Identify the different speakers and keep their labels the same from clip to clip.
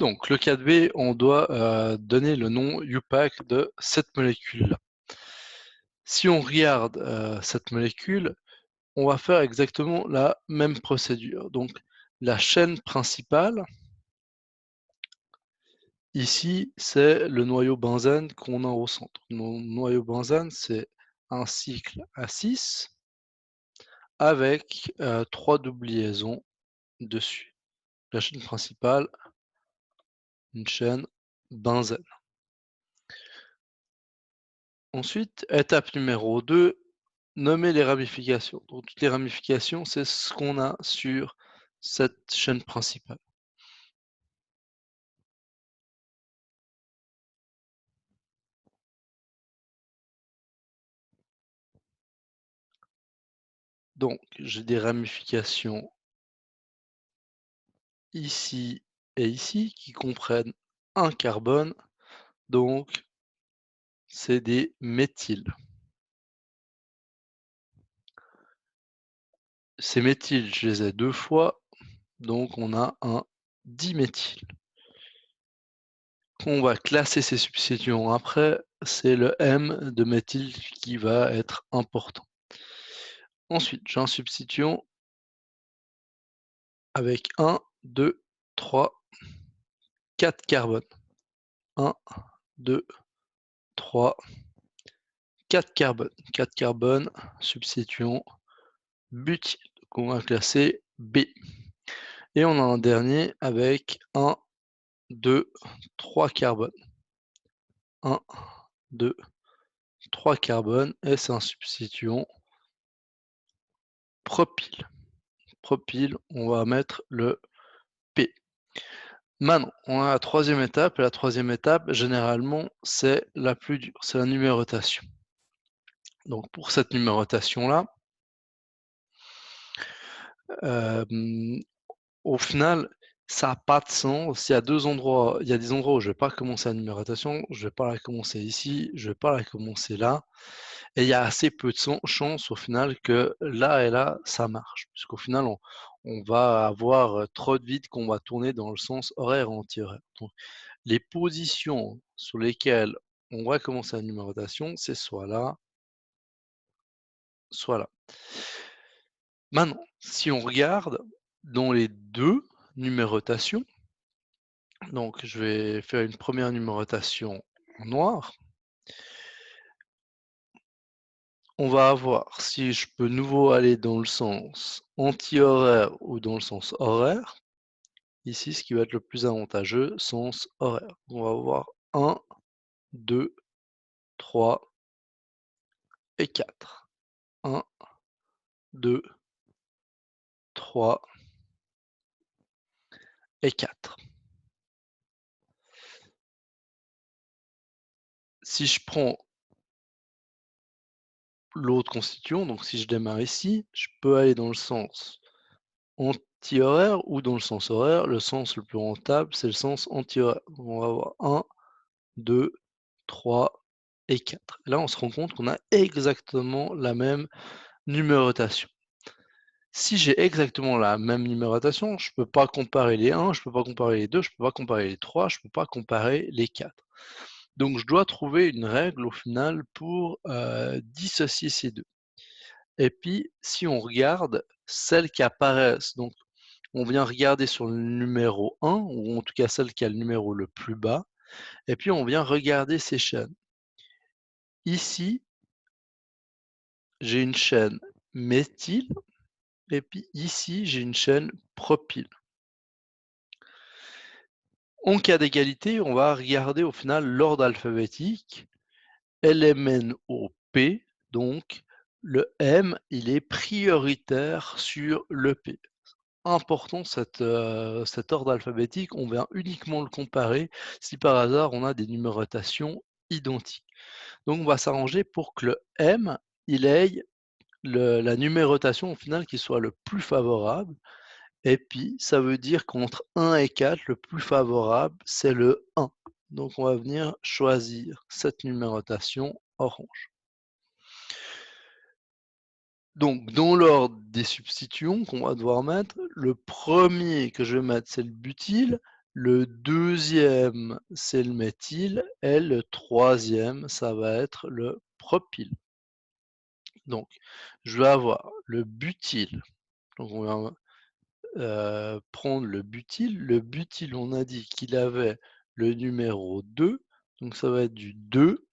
Speaker 1: Donc, le 4B, on doit donner le nom UPAC de cette molécule-là. Si on regarde cette molécule, on va faire exactement la même procédure. Donc, la chaîne principale, ici, c'est le noyau benzène qu'on a au centre. Mon noyau benzène, c'est un cycle à 6 avec 3 doubles liaisons dessus. La chaîne principale, une chaîne benzène. Ensuite, étape numéro 2, nommer les ramifications. Donc, toutes les ramifications, c'est ce qu'on a sur cette chaîne principale. Donc, j'ai des ramifications ici et ici qui comprennent un carbone, donc c'est des méthyles. Ces méthyles, je les ai 2 fois, donc on a un diméthyle. Quand on va classer ces substituants après, c'est le M de méthyle qui va être important. Ensuite, j'ai un substituant avec 1, 2, 3, 4 carbones. 1, 2, 3, 4 carbones. 4 carbones, substituant butyle, qu'on va classer B. Et on a un dernier avec 1, 2, 3 carbones. 1, 2, 3 carbones, et c'est un substituant propyle. Propyle, on va mettre le P. Maintenant, on a la troisième étape, et la troisième étape, généralement, c'est la plus dure, c'est la numérotation. Donc pour cette numérotation-là, au final, ça n'a pas de sens. Il y a des endroits où je vais pas commencer la numérotation, je vais pas la commencer ici, je vais pas la commencer là, et il y a assez peu de chance au final que là et là, ça marche. Puisqu'au final, on va avoir trop de vide qu'on va tourner dans le sens horaire et anti-horaire. Donc les positions sur lesquelles on va commencer la numérotation, c'est soit là, soit là. Maintenant, si on regarde dans les 2 numérotations, donc je vais faire une première numérotation en noir. On va avoir si je peux nouveau aller dans le sens anti-horaire ou dans le sens horaire. Ici, ce qui va être le plus avantageux, sens horaire. On va avoir 1, 2, 3 et 4. 1, 2, 3 et 4. Si je prends l'autre constituant, donc si je démarre ici, je peux aller dans le sens anti-horaire ou dans le sens horaire. Le sens le plus rentable, c'est le sens anti-horaire. On va avoir 1, 2, 3 et 4. Là, on se rend compte qu'on a exactement la même numérotation. Si j'ai exactement la même numérotation, je ne peux pas comparer les 1, je ne peux pas comparer les 2, je ne peux pas comparer les 3, je ne peux pas comparer les 4. Donc je dois trouver une règle au final pour dissocier ces deux. Et puis, si on regarde celles qui apparaissent, donc on vient regarder sur le numéro 1, ou en tout cas celle qui a le numéro le plus bas, et puis on vient regarder ces chaînes. Ici, j'ai une chaîne méthyle, et puis ici, j'ai une chaîne propyle. En cas d'égalité, on va regarder au final l'ordre alphabétique, LMNOP, donc le M, il est prioritaire sur le P. Important cet ordre alphabétique, on vient uniquement le comparer si par hasard on a des numérotations identiques. Donc on va s'arranger pour que le M, il ait la numérotation au final qui soit le plus favorable, et puis ça veut dire qu'entre 1 et 4, le plus favorable, c'est le 1. Donc on va venir choisir cette numérotation orange. Donc dans l'ordre des substituants qu'on va devoir mettre, le premier que je vais mettre, c'est le butyle, Le deuxième, c'est le méthyle et le troisième, ça va être le propyle. Donc, je vais avoir le butyle. Donc on va, prendre le butyle. Le butyle, on a dit qu'il avait le numéro 2, donc ça va être du 2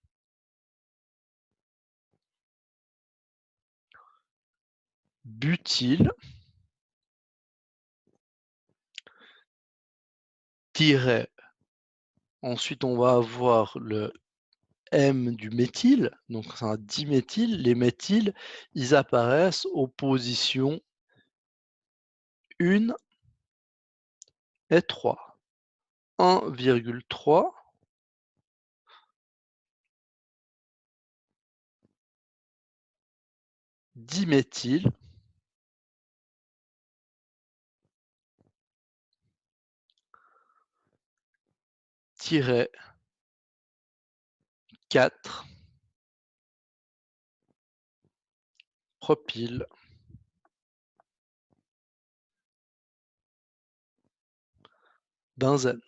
Speaker 1: butyl tiret, ensuite on va avoir le M du méthyle, donc c'est un diméthyle. Les méthyles, ils apparaissent aux positions 1 et 3. 1,3 diméthyle tiret 4 propyle benzène.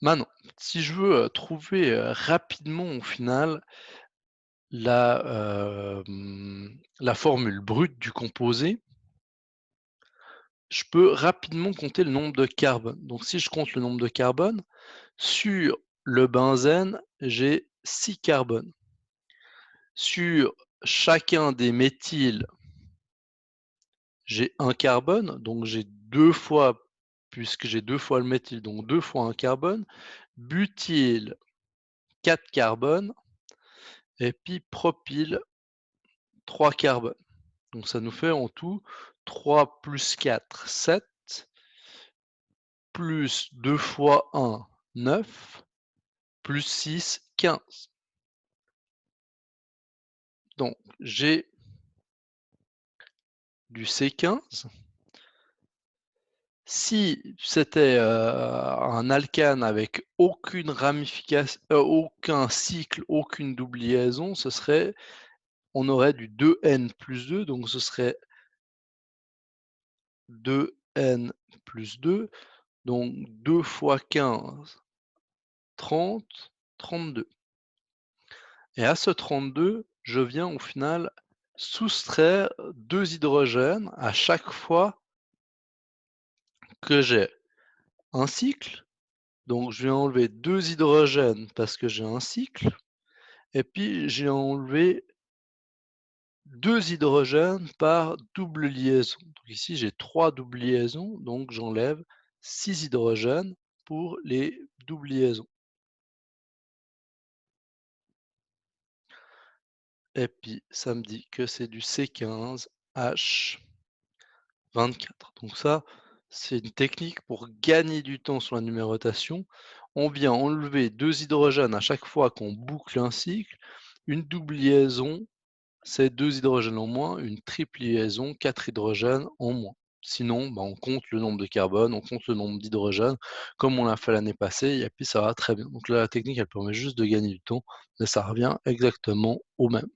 Speaker 1: Maintenant, si je veux, trouver, rapidement au final la formule brute du composé, je peux rapidement compter le nombre de carbone. Donc si je compte le nombre de carbone, sur le benzène, j'ai 6 carbones. Sur chacun des méthyles, j'ai 1 carbone, donc j'ai 2 fois, puisque j'ai 2 fois le méthyle, donc 2 fois 1 carbone. Butyl, 4 carbones et puis propyle, 3 carbones. Donc ça nous fait en tout 3 plus 4, 7, plus 2 fois 1, 9, plus 6, 15. Donc j'ai du C15. Si c'était, un alcane avec aucune ramification, aucun cycle, aucune double liaison, on aurait du 2N+2, donc ce serait 2N+2, donc 2 fois 15, 30, 32. Et à ce 32, je viens au final soustraire 2 hydrogènes à chaque fois que j'ai un cycle. Donc je vais enlever 2 hydrogènes parce que j'ai un cycle, et puis j'ai enlevé 2 hydrogènes par double liaison. Donc ici j'ai 3 doubles liaisons, donc j'enlève 6 hydrogènes pour les doubles liaisons. Et puis ça me dit que c'est du C15H24. Donc ça, c'est une technique pour gagner du temps sur la numérotation. On vient enlever 2 hydrogènes à chaque fois qu'on boucle un cycle. Une double liaison, c'est 2 hydrogènes en moins. Une triple liaison, 4 hydrogènes en moins. Sinon, bah, on compte le nombre de carbone, on compte le nombre d'hydrogènes, comme on l'a fait l'année passée, et puis ça va très bien. Donc là, la technique, elle permet juste de gagner du temps, mais ça revient exactement au même.